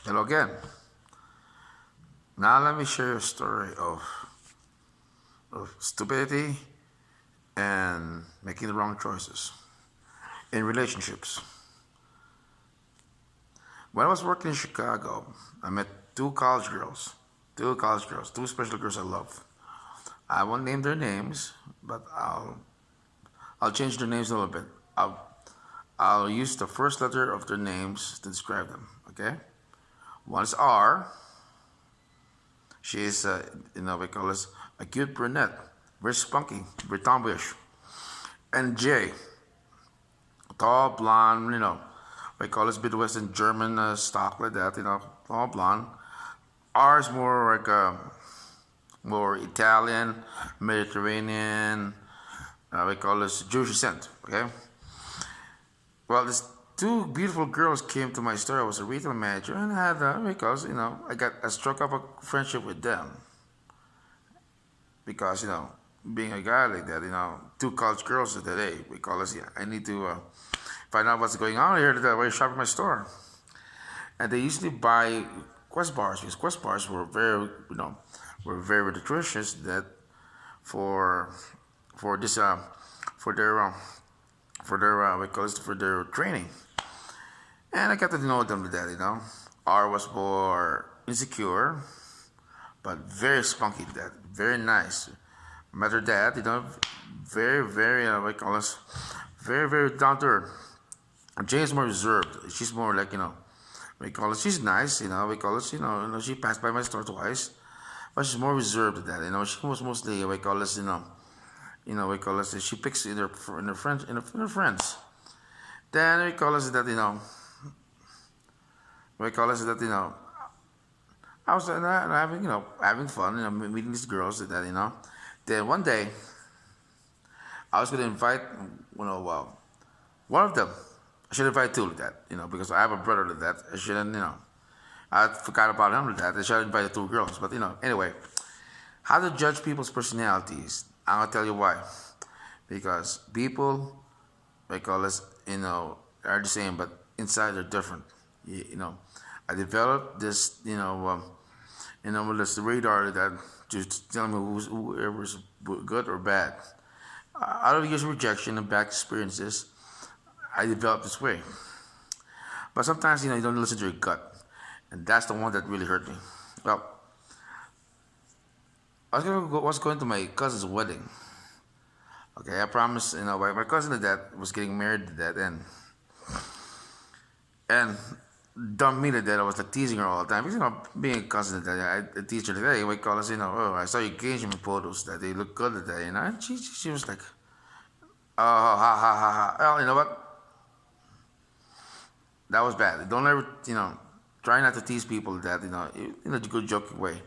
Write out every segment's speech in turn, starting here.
Hello again. Now let me share a story of stupidity and making the wrong choices in relationships. When I was working in Chicago, I met two special girls I love. I won't name their names, but I'll change their names a little bit. I'll use the first letter of their names to describe them. Okay. One is R. She is, we call this a cute brunette, very spunky, very tomboyish. And J, tall, blonde, we call this Midwestern German stock like that, tall, blonde. R is more like more Italian, Mediterranean, we call this Jewish descent, okay? Well, these two beautiful girls came to my store. I was a retail manager and I had, I struck up a friendship with them. Because, being a guy like that, two college girls today, we call this, I need to find out what's going on here while you shop at my store. And they usually buy Quest bars because Quest bars were very nutritious that for this for their we call it for their training. And I got to know them to that. R was more insecure, but very spunky dad, very nice. Met her dad, very we call this very down to earth. Jane's more reserved. She's more like, we call it, she's nice, we call it, she passed by my store twice, but she's more reserved than that, she was mostly, we call this, we call this, she picks in her friends. Then we call this that, we call this that, I was having fun, meeting these girls that, Then one day, I was going to invite, one of them. I should invite two to that, because I have a brother to that. I shouldn't, I forgot about him to that. I should have invited two girls. But, anyway, how to judge people's personalities? I'm going to tell you why. Because people, they call us, are the same, but inside they're different. I developed this, this radar that just tell me whoever's good or bad. Out of years of rejection and bad experiences, I developed this way. But sometimes, you don't listen to your gut. And that's the one that really hurt me. Well, was going to my cousin's wedding. Okay, I promised, my cousin that was getting married to that, and dumb me that I was like teasing her all the time. Because, being a cousin that I teach her that, we call us, oh, I saw your engagement photos that they look good today, and she was like, oh, ha, ha, ha, ha. Well, you know what? That was bad. Don't ever, try not to tease people that, in a good joking way.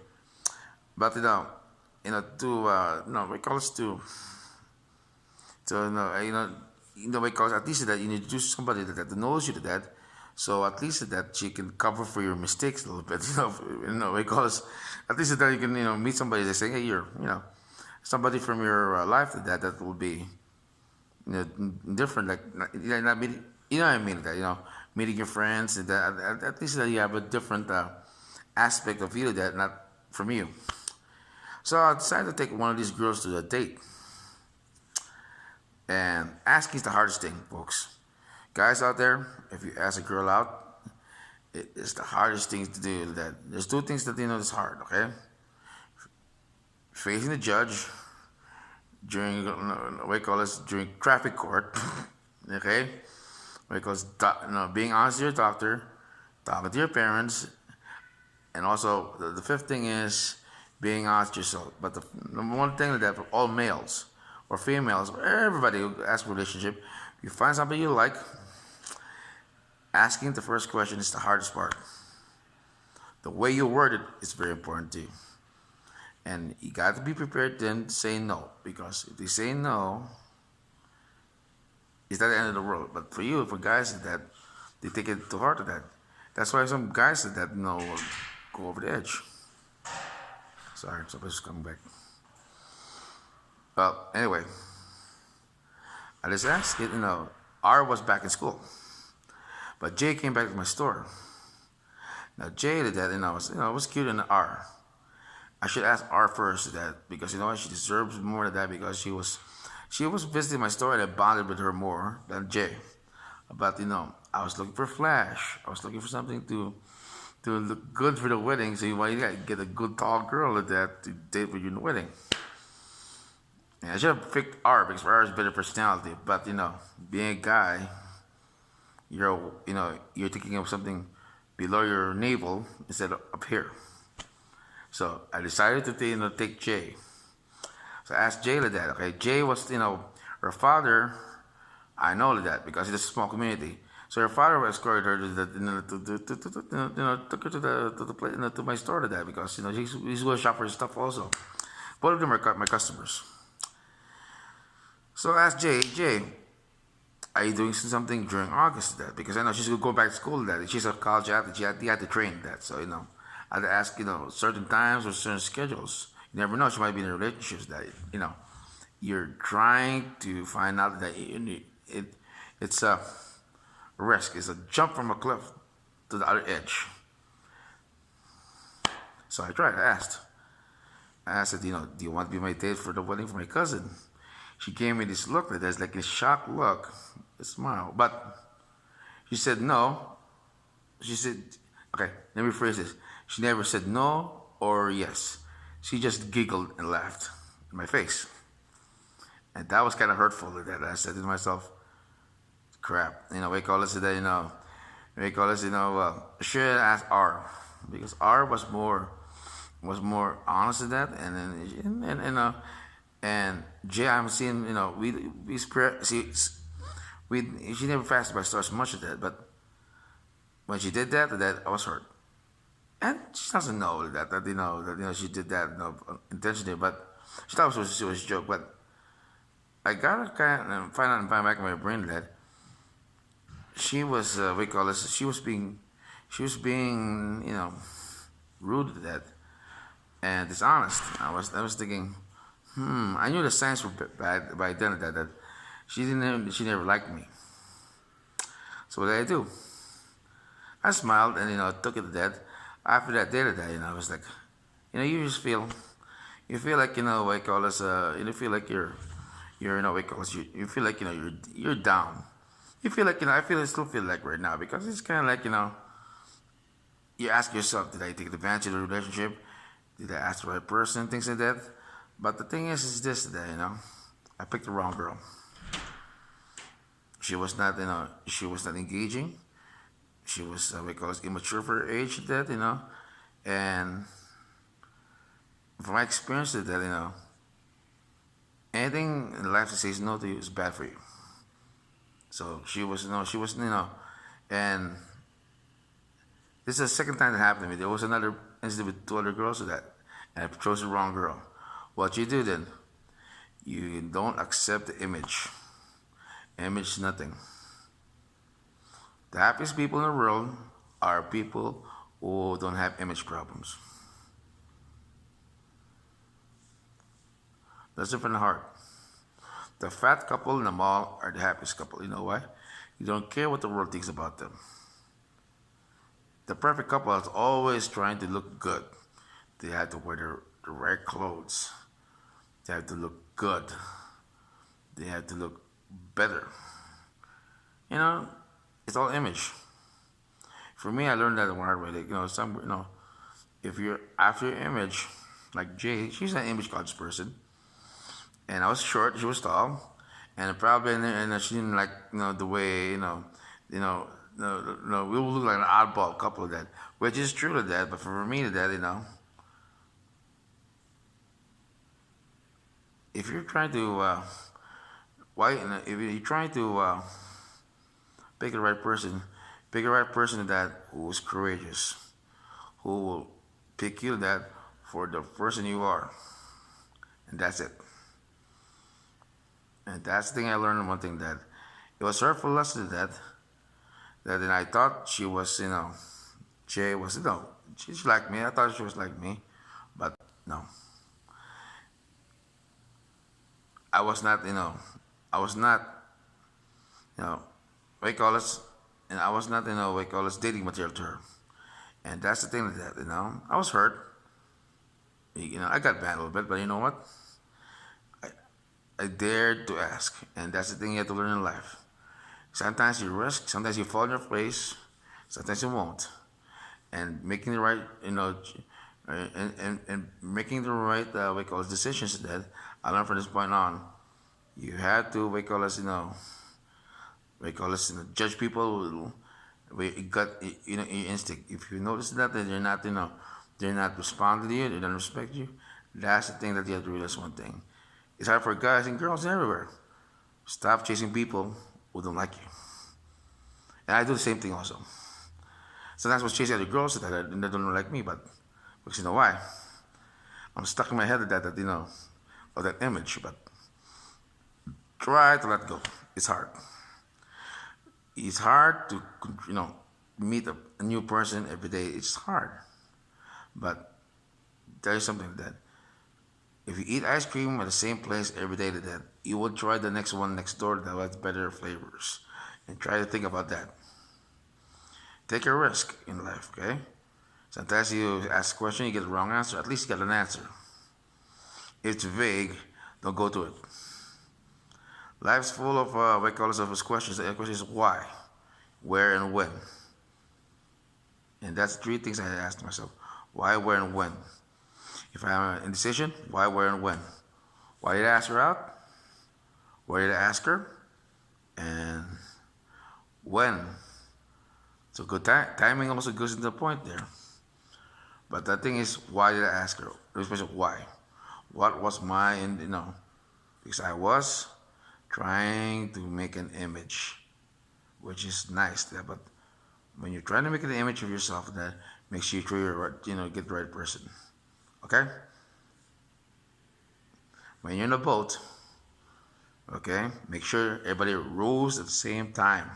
But, we call us we call us, at least that you introduce somebody that knows you to that. So at least that she can cover for your mistakes a little bit, we call us, at least that you can, meet somebody that say, hey, you're, somebody from your life that will be, different, like, not meeting, what I mean, that, meeting your friends, and that, at least that you have a different aspect of you that not from you. So I decided to take one of these girls to a date. And asking is the hardest thing, folks. Guys out there, if you ask a girl out, it is the hardest thing to do. That there's two things that is hard, okay? Facing the judge during we call this during traffic court, okay? Because being honest to your doctor, talking to your parents, and also the fifth thing is being honest to yourself. But the number one thing that for all males or females or everybody who asks for a relationship, you find somebody you like. Asking the first question is the hardest part. The way you word it is very important too. And you got to be prepared then to say no. Because if they say no, it's not the end of the world. But for guys that they take it to heart of that. That's why some guys that will go over the edge. Sorry, somebody's coming back. Well, anyway, I just asked it, R was back in school. But Jay came back to my store. Now Jay did that, was cute in R. I should ask R first that because you know what, she deserves more than that because she was visiting my store and I bonded with her more than Jay. But I was looking for Flash. I was looking for something to look good for the wedding. So you gotta get a good tall girl like that to date with you in the wedding. And I should have picked R because R has better personality. But being a guy, you're thinking of something below your navel instead of up here. So I decided to take Jay. So I asked Jay like that. Okay, Jay was her father. I know that because it's a small community. So her father escorted her took her to the place to my store to that because he's going to shop for his stuff also. Both of them are my customers. So I asked Jay, are you doing something during August to that? Because I know she's going to go back to school to that. She's a college athlete. She had to train that. So I had to ask certain times or certain schedules. You never know. She might be in a relationship that you're trying to find out that it's a risk. It's a jump from a cliff to the other edge. So I tried. I asked her, do you want to be my date for the wedding for my cousin? She gave me this look that's like a shocked look, a smile. But she said no. She said, okay, let me phrase this. She never said no or yes. She just giggled and laughed in my face. And that was kind of hurtful that I said to myself, crap. We call this that, we call this, should ask R. Because R was more honest than that. And then, and Jay, I'm seeing, she never fasted by stars much of that. But when she did that I was hurt. And she doesn't know that she did that intentionally, but she thought it was a joke. But I gotta kind of find back in my brain that she was we call this she was being rude to that and dishonest. I was thinking, I knew the signs were bad by then that she never liked me. So what did I do? I smiled and took it to that. After that day, I was like, you just feel like what I call this you feel like you're what I call this, you feel like you're down. You feel like I still feel like right now because it's kind of like you ask yourself, did I take advantage of the relationship? Did I ask the right person? Things like that. But the thing is this that I picked the wrong girl. She was not engaging. She was what we call it, immature for her age. And from my experience, anything in life that says no to you is bad for you. So she was and this is the second time that happened to me. There was another incident with two other girls with that, and I chose the wrong girl. What you do then? You don't accept the image. Image is nothing. The happiest people in the world are people who don't have image problems. That's it from the heart. The fat couple in the mall are the happiest couple. You know why? You don't care what the world thinks about them. The perfect couple is always trying to look good. They have to wear the right clothes. They have to look good. They have to look better. It's all image. For me, I learned that the hard way. If you're after your image, like Jay, she's an image conscious person, and I was short, she was tall, and probably and she didn't like the way we will look like an oddball couple of that, which is true to that. But for me, to that, if you're trying to if you're trying to pick the right person, pick the right person that who is courageous, who will pick you that for the person you are, and that's it. And that's the thing I learned. One thing that it was hurtful lesson that then I thought she was Jay was she's like me. I thought she was like me, but no. I was not I was not what you call this, and I was not what you call this dating material to her. And that's the thing with that, I was hurt. I got mad a little bit, but you know what? I, I dared to ask. And that's the thing you have to learn in life. Sometimes you risk, sometimes you fall in your place, sometimes you won't. And making the right, and making the right, what you call it, decisions that I learned from this point on. You have to, what you call it, judge people with gut, your instinct. If you notice that they're not, they're not responding to you, they don't respect you. That's the thing that you have to realize. One thing, it's hard for guys and girls everywhere. Stop chasing people who don't like you. And I do the same thing also. Sometimes I was chasing other girls that don't like me, but because you know why? I'm stuck in my head of that image. But try to let go. It's hard. It's hard to, meet a new person every day. It's hard. But tell you something that if you eat ice cream at the same place every day, that you will try the next one next door that has better flavors. And try to think about that. Take a risk in life, okay? Sometimes you ask a question, you get the wrong answer. At least you get an answer. If it's vague, don't go to it. Life's full of of questions. The question is why, where, and when. And that's three things I asked myself: why, where, and when. If I have an indecision, why, where, and when. Why did I ask her out? Why did I ask her? And when. So good timing also goes into the point there. But the thing is, why did I ask her? Especially why? What was my, because I was trying to make an image, which is nice. But when you're trying to make an image of yourself, that makes you sure you're, get the right person. Okay? When you're in a boat, okay, make sure everybody rows at the same time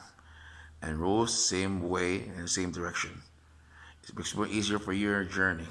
and rows the same way in the same direction. It makes it more easier for your journey.